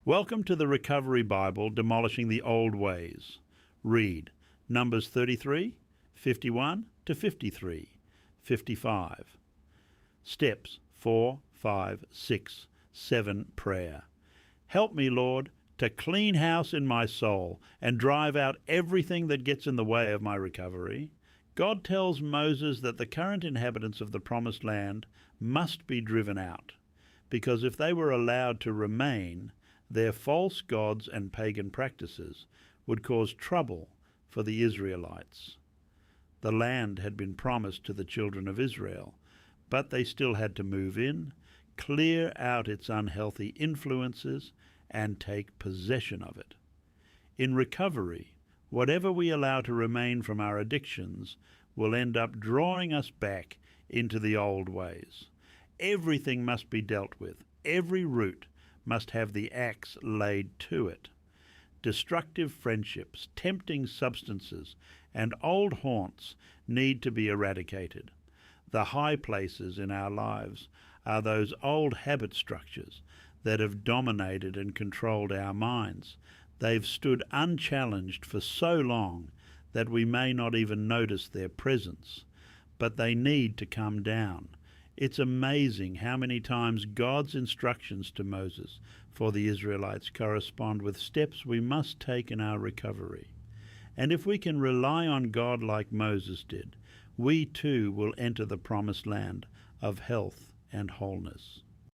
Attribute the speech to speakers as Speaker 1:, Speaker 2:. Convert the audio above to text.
Speaker 1: Welcome to the Recovery Bible, Demolishing the Old Ways. Read Numbers 33, 51 to 53, 55. Steps 4, 5, 6, 7 prayer. Help me, Lord, to clean house in my soul and drive out everything that gets in the way of my recovery. God tells Moses that the current inhabitants of the Promised Land must be driven out, because if they were allowed to remain, their false gods and pagan practices would cause trouble for the Israelites. The land had been promised to the children of Israel, but they still had to move in, clear out its unhealthy influences, and take possession of it. In recovery, whatever we allow to remain from our addictions will end up drawing us back into the old ways. Everything must be dealt with. Every root must have the axe laid to it. Destructive friendships, tempting substances, and old haunts need to be eradicated. The high places in our lives are those old habit structures that have dominated and controlled our minds. They've stood unchallenged for so long that we may not even notice their presence, but they need to come down. It's amazing how many times God's instructions to Moses for the Israelites correspond with steps we must take in our recovery. And if we can rely on God like Moses did, we too will enter the promised land of health and wholeness.